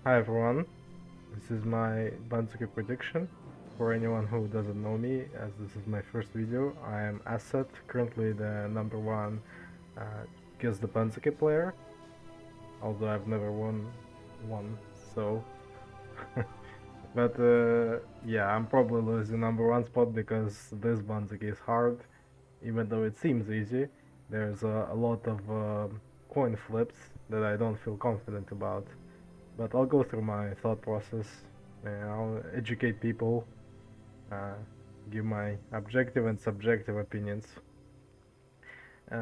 Hi everyone, this is my Banzuke prediction. For anyone who doesn't know me, as this is my first video, I am Asset, currently the number one Guess the Banzuke player, although I've never won one, so... but yeah, I'm probably losing number one spot because this Banzuke is hard, even though it seems easy. There's a lot of coin flips that I don't feel confident about. But I'll go through my thought process and I'll educate people, uh, give my objective and subjective opinions.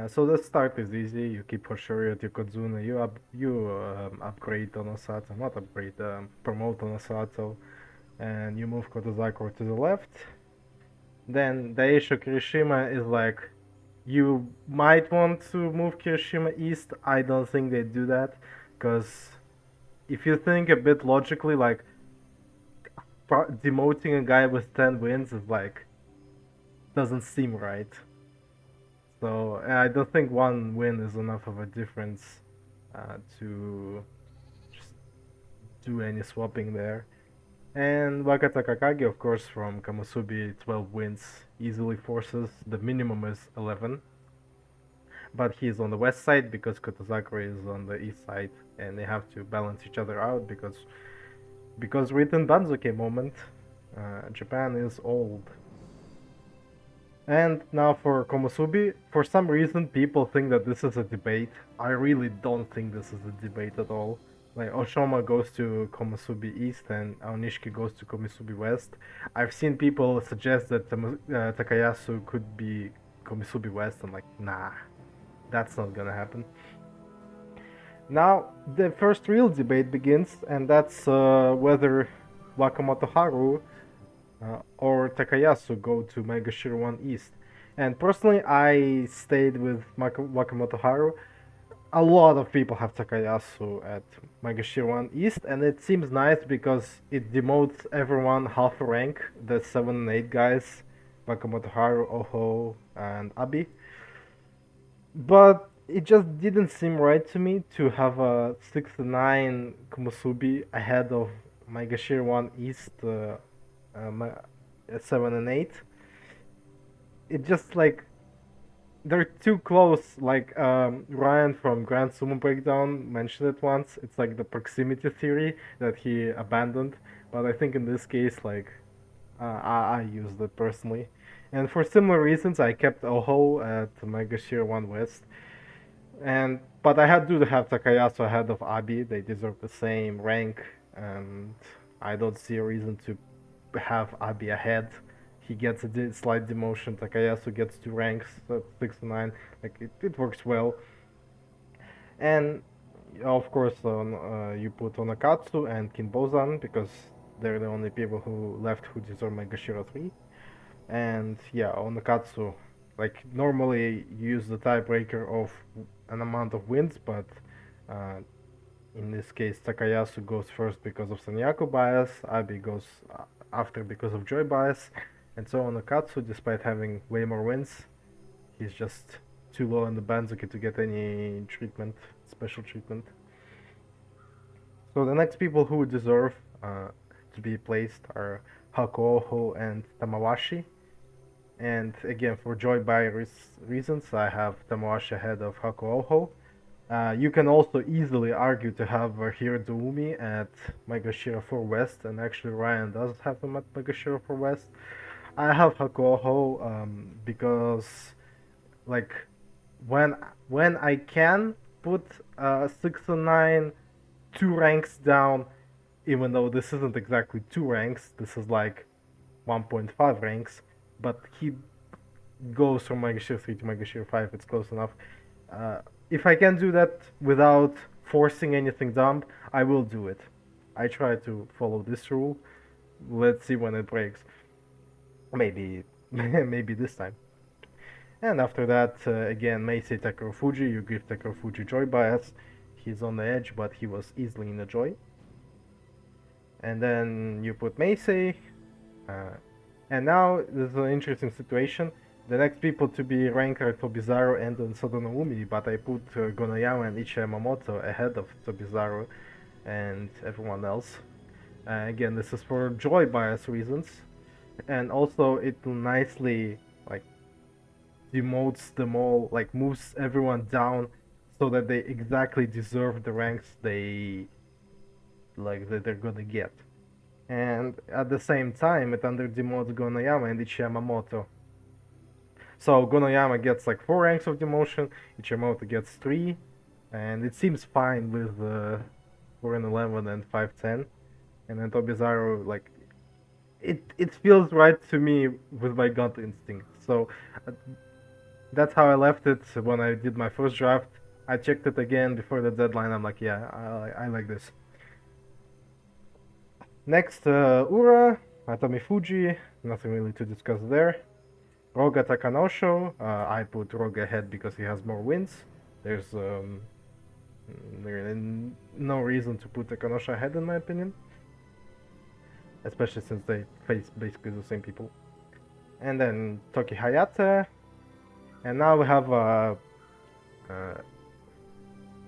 So the start is easy. You keep Hoshori at Yokozuna. You upgrade Tonosato, not upgrade, promote Tonosato, and you move Kotozakura to the left. Then Daisho Kirishima is like, you might want to move Kirishima east. I don't think they do that, because if you think a bit logically, like demoting a guy with 10 wins is like doesn't seem right. So I don't think one win is enough of a difference to just do any swapping there. And Wakata Kakagi, of course, from Kamusubi, 12 wins easily forces. The minimum is 11. But he's on the west side because Kotozakura is on the east side, and they have to balance each other out because written Banzuke moment, Japan is old. And now for Komusubi, for some reason people think that this is a debate. I really don't think this is a debate at all. Like Oshoma goes to Komusubi East and Aonishiki goes to Komusubi West. I've seen people suggest that Takayasu could be Komusubi West. I'm like, nah, that's not gonna happen. Now the first real debate begins, and that's whether Wakamoto Haru or Takayasu go to Megashiro 1 East. And personally, I stayed with Wakamoto Haru. A lot of people have Takayasu at Megashiro 1 East, and it seems nice because it demotes everyone half a rank, the 7 and 8 guys, Wakamoto Haru, Oho, and Abi. But it just didn't seem right to me to have a 6-9 Komusubi ahead of Megashiro 1 East 7 and 8. It just like they're too close. Like Ryan from Grand Sumo Breakdown mentioned it once. It's like the proximity theory that he abandoned. But I think in this case, like I used it personally, and for similar reasons, I kept Oho at Megashiro 1 West. And but I had to have Takayasu ahead of Abi. They deserve the same rank, and I don't see a reason to have Abi ahead. He gets a slight demotion. Takayasu gets 2 ranks at 6 to 9. Like it works well. And of course, you put Onakatsu and Kinbozan because they're the only people who left who deserve Megashiro 3. And yeah, Onakatsu, like normally you use the tiebreaker of an amount of wins, but uh, in this case, Takayasu goes first because of Sanyaku bias, Abi goes after because of Joy bias, and so Onakatsu, despite having way more wins, he's just too low in the Banzuke to get any treatment, special treatment. So the next people who deserve to be placed are Hakuoho and Tamawashi. And again, for Joy bias reasons, I have Tamawashi ahead of Hakuoho. You can also easily argue to have Hirodumi at Megashiro 4 West, and actually Ryan does have him at Megashiro 4 West. I have Hakuoho because, like, when I can put 6 to 9 2 ranks down, even though this isn't exactly 2 ranks, this is like 1.5 ranks, but he goes from Megashiro 3 to Megashiro 5, it's close enough. If I can do that without forcing anything dumb, I will do it. I try to follow this rule. Let's see when it breaks. Maybe, maybe this time. And after that, again, Meisei Takerufuji, you give Takerufuji Joy bias. He's on the edge, but he was easily in the Joy. And then you put Meisei. And now there's an interesting situation. The next people to be ranked are Tobizaro and Sodonoumi, but I put Gonayama and Ichi Yamamoto ahead of Tobizaro. and everyone else. Again, this is for joy bias reasons, and also it nicely like demotes them all, like moves everyone down so that they exactly deserve the ranks that they're gonna get. And at the same time, it under demotes Gonoyama and Ichiyamamoto. So Gonoyama gets like 4 ranks of demotion, Ichiyamamoto gets 3, and it seems fine with 4 and 11 and 5-10. And then Tobizaro, like, it feels right to me with my gut instinct. So uh, that's how I left it when I did my first draft. I checked it again before the deadline. I'm like, yeah, I like this. Next, Ura, Atami Fuji, nothing really to discuss there. Roga Takanosho, I put Roga ahead because he has more wins. There's no reason to put Takanosho ahead in my opinion. Especially since they face basically the same people. And then Toki Hayate. And now we have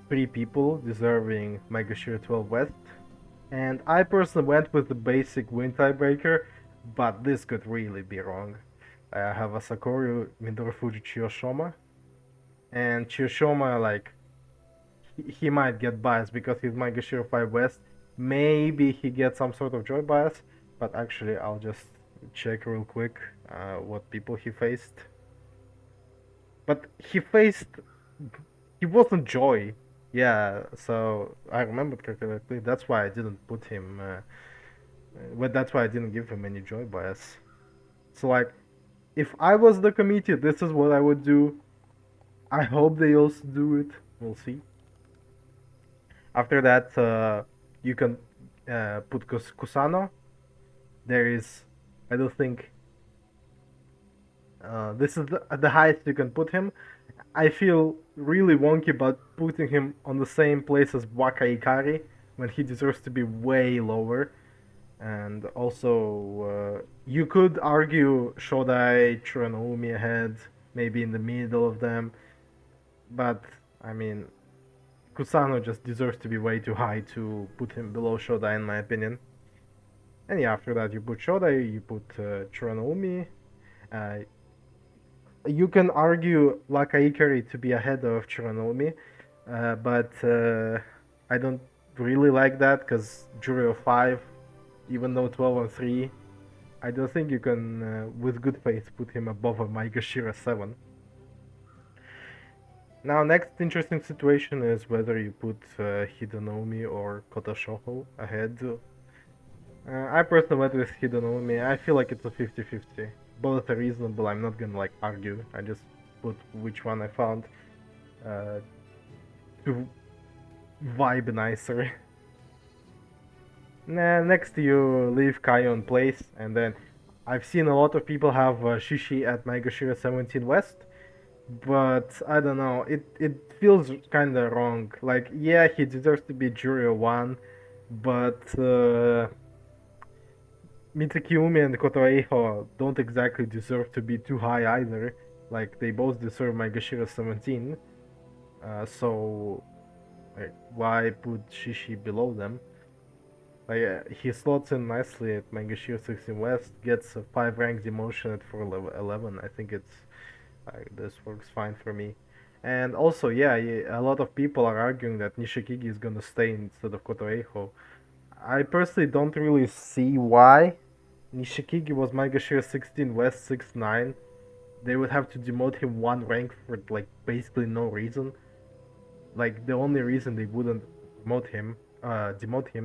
3 people deserving Megashira 12 West. And I personally went with the basic win tiebreaker, but this could really be wrong. I have a Sakoru, Midorifuji, Chiyoshoma. And Chiyoshoma, like, he might get biased because he's Megashira 5 West. Maybe he gets some sort of joy bias, but actually I'll just check real quick what people he faced. But he wasn't joy. Yeah, so I remembered correctly. That's why I didn't put him. Well, that's why I didn't give him any joy bias. So like, if I was the committee, this is what I would do. I hope they also do it. We'll see. After that, you can put Kusano. There is, I don't think. This is the highest you can put him. I feel really wonky about putting him on the same place as Waka Ikari when he deserves to be way lower. And also, you could argue Shodai, Churanoumi ahead, maybe in the middle of them. But, I mean, Kusano just deserves to be way too high to put him below Shodai, in my opinion. And yeah, after that, you put Shodai, you put Churanoumi. You can argue Waka Ikari to be ahead of Churanoumi, but I don't really like that because jury of 5, even though 12 and 3, I don't think you can, with good faith, put him above a Maegashira 7. Now, next interesting situation is whether you put Hidenomi or Kota Shoho ahead. I personally went with Hidenomi. I feel like it's a 50-50. Both are reasonable. I'm not gonna like argue. I just put which one I found to vibe nicer. Next you leave Kaio in place, and then I've seen a lot of people have Shishi at Maegashira 17 West, but I don't know. It feels kind of wrong. Like, yeah, he deserves to be Jury 1, but Mitsukiumi and Kotoeiho don't exactly deserve to be too high either. Like, they both deserve Maegashira 17. So, like, why put Shishi below them? Like, he slots in nicely at Maegashira 16 West, gets a 5 rank demotion at 411. I think this works fine for me. And also, yeah, a lot of people are arguing that Nishikigi is gonna stay instead of Kotoeiho. I personally don't really see why. Nishikigi was Maegashira 16 West 6-9. They would have to demote him 1 rank for like basically no reason. Like, the only reason they wouldn't demote him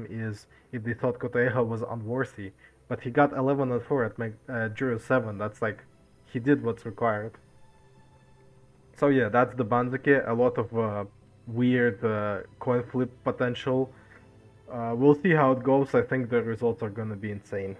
is if they thought Kotoeha was unworthy. But he got 11 and 4 at Juro 7. That's like, he did what's required. So yeah, that's the Banzuke. A lot of weird coin flip potential. We'll see how it goes. I think the results are gonna be insane.